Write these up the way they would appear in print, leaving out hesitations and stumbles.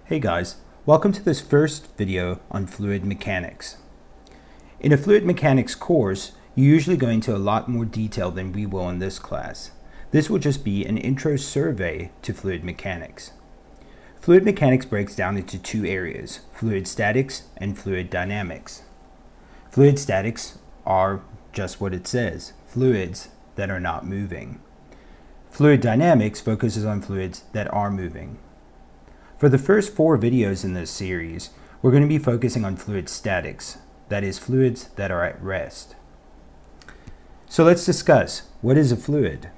Hey guys, welcome to this first video on fluid mechanics. In a fluid mechanics course, you usually go into a lot more detail than we will in this class. This will just be an intro survey to fluid mechanics. Fluid mechanics breaks down into two areas, fluid statics and fluid dynamics. Fluid statics are just what it says, fluids that are not moving. Fluid dynamics focuses on fluids that are moving. For the first 4 videos in this series, we're going to be focusing on fluid statics, that is, fluids that are at rest. So let's discuss, what is a fluid?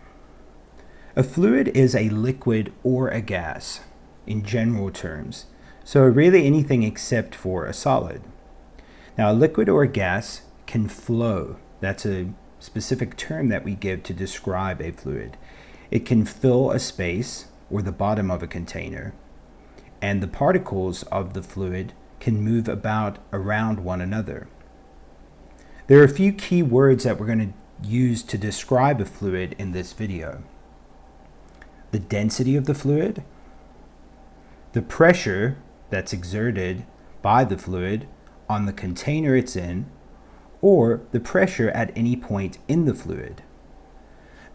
A fluid is a liquid or a gas, in general terms, so really anything except for a solid. Now, a liquid or a gas can flow. That's a specific term that we give to describe a fluid. It can fill a space or the bottom of a container, and the particles of the fluid can move around one another. There are a few key words that we're going to use to describe a fluid in this video. The density of the fluid, the pressure that's exerted by the fluid on the container it's in, or the pressure at any point in the fluid.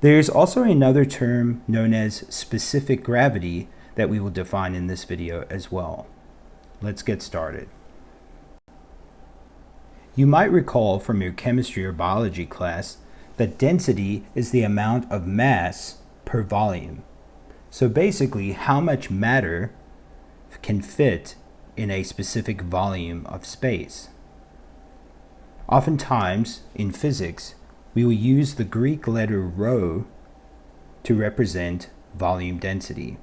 There's also another term known as specific gravity that we will define in this video as well. Let's get started. You might recall from your chemistry or biology class that density is the amount of mass per volume. So basically, how much matter can fit in a specific volume of space. Oftentimes, in physics, we will use the Greek letter rho to represent volume density.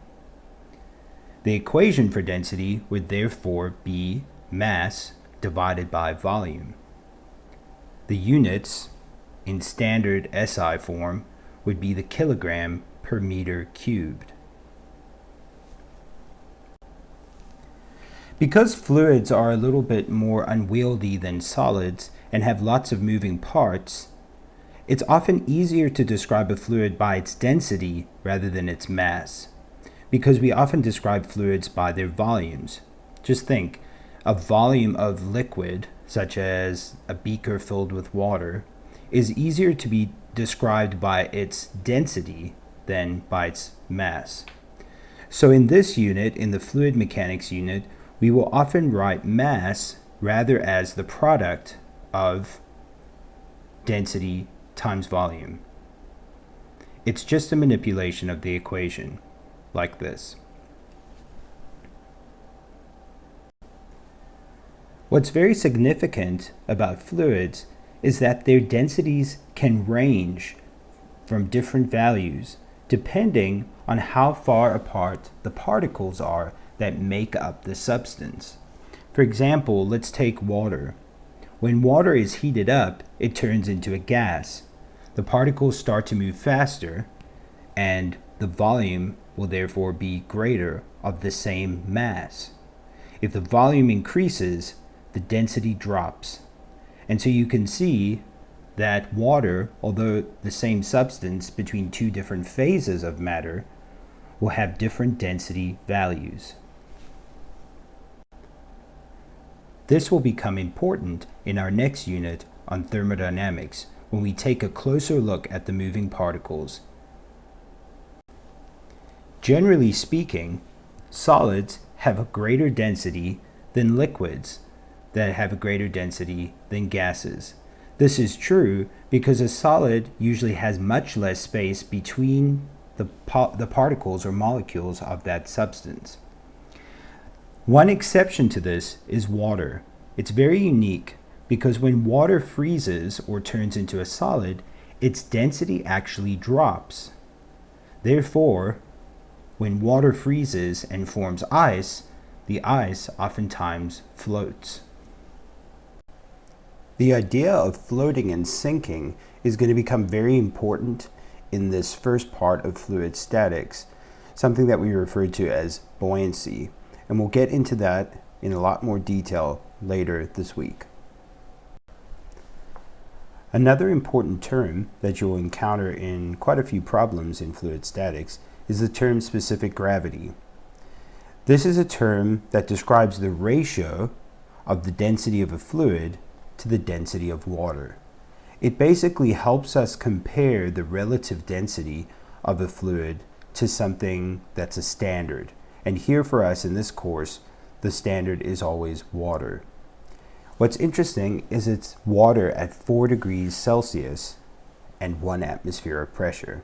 The equation for density would therefore be mass divided by volume. The units in standard SI form would be the kilogram per meter cubed. Because fluids are a little bit more unwieldy than solids and have lots of moving parts, it's often easier to describe a fluid by its density rather than its mass, because we often describe fluids by their volumes. Just think, a volume of liquid, such as a beaker filled with water, is easier to be described by its density than by its mass. So in this unit, in the fluid mechanics unit, we will often write mass rather as the product of density times volume. It's just a manipulation of the equation, like this. What's very significant about fluids is that their densities can range from different values depending on how far apart the particles are that make up the substance. For example, let's take water. When water is heated up, it turns into a gas. The particles start to move faster, and the volume will therefore be greater of the same mass. If the volume increases, the density drops. And so you can see that water, although the same substance between two different phases of matter, will have different density values. This will become important in our next unit on thermodynamics when we take a closer look at the moving particles. Generally speaking, solids have a greater density than liquids that have a greater density than gases. This is true because a solid usually has much less space between the particles or molecules of that substance. One exception to this is water. It's very unique because when water freezes or turns into a solid, its density actually drops. Therefore, when water freezes and forms ice, the ice oftentimes floats. The idea of floating and sinking is going to become very important in this first part of fluid statics, something that we refer to as buoyancy. And we'll get into that in a lot more detail later this week. Another important term that you'll encounter in quite a few problems in fluid statics is the term specific gravity. This is a term that describes the ratio of the density of a fluid to the density of water. It basically helps us compare the relative density of a fluid to something that's a standard. And here for us in this course, the standard is always water. What's interesting is it's water at 4 degrees Celsius and 1 atmosphere of pressure.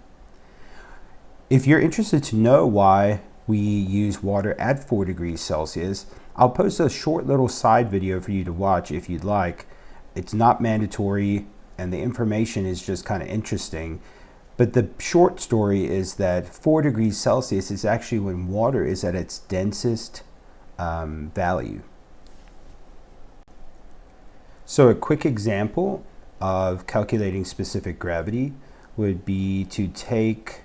If you're interested to know why we use water at 4 degrees Celsius, I'll post a short little side video for you to watch if you'd like. It's not mandatory and the information is just kind of interesting. But the short story is that 4 degrees Celsius is actually when water is at its densest value. So a quick example of calculating specific gravity would be to take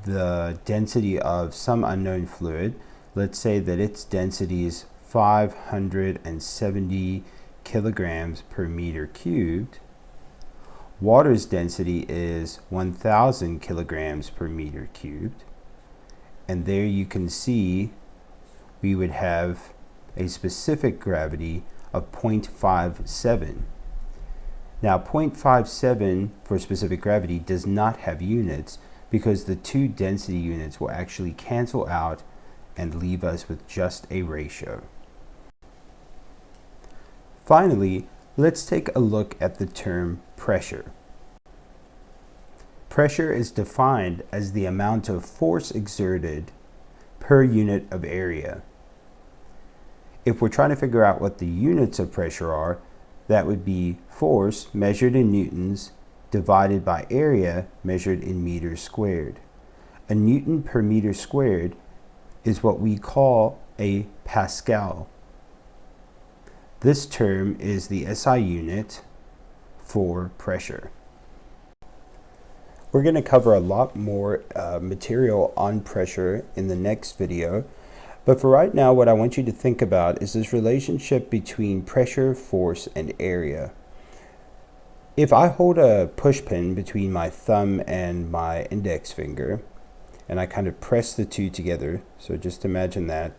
the density of some unknown fluid. Let's say that its density is 570 kilograms per meter cubed. Water's density is 1,000 kilograms per meter cubed. And there you can see we would have a specific gravity of 0.57. Now 0.57 for specific gravity does not have units because the two density units will actually cancel out and leave us with just a ratio. Finally, let's take a look at the term pressure. Pressure is defined as the amount of force exerted per unit of area. If we're trying to figure out what the units of pressure are, that would be force measured in newtons divided by area measured in meters squared. A newton per meter squared is what we call a Pascal. This term is the SI unit for pressure. We're going to cover a lot more material on pressure in the next video, but for right now what I want you to think about is this relationship between pressure, force, and area. If I hold a push pin between my thumb and my index finger, and I kind of press the two together, so just imagine that.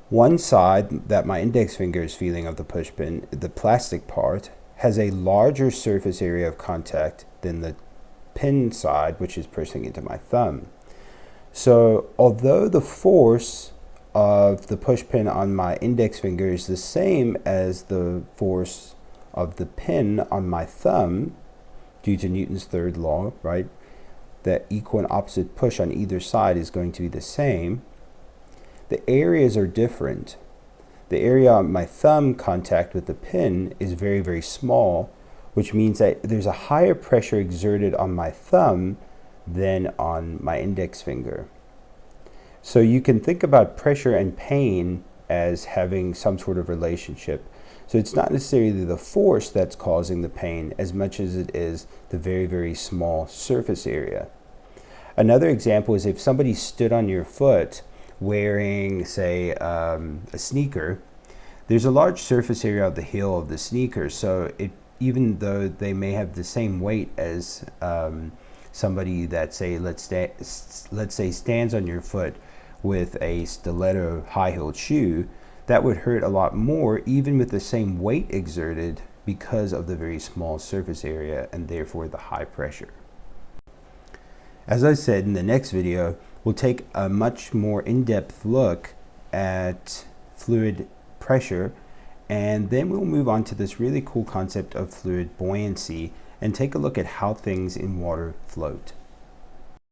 One side that my index finger is feeling of the push pin, the plastic part, has a larger surface area of contact than the pin side, which is pressing into my thumb. So although the force of the push pin on my index finger is the same as the force of the pin on my thumb, due to Newton's third law, right? That equal and opposite push on either side is going to be the same. The areas are different. The area on my thumb contact with the pin is very, very small, which means that there's a higher pressure exerted on my thumb than on my index finger. So you can think about pressure and pain as having some sort of relationship. So it's not necessarily the force that's causing the pain as much as it is the very, very small surface area. Another example is if somebody stood on your foot wearing, say, a sneaker, there's a large surface area of the heel of the sneaker, so even though they may have the same weight as somebody that, say, let's say stands on your foot with a stiletto high-heeled shoe, that would hurt a lot more even with the same weight exerted because of the very small surface area and therefore the high pressure. As I said, in the next video, we'll take a much more in-depth look at fluid pressure, and then we'll move on to this really cool concept of fluid buoyancy and take a look at how things in water float.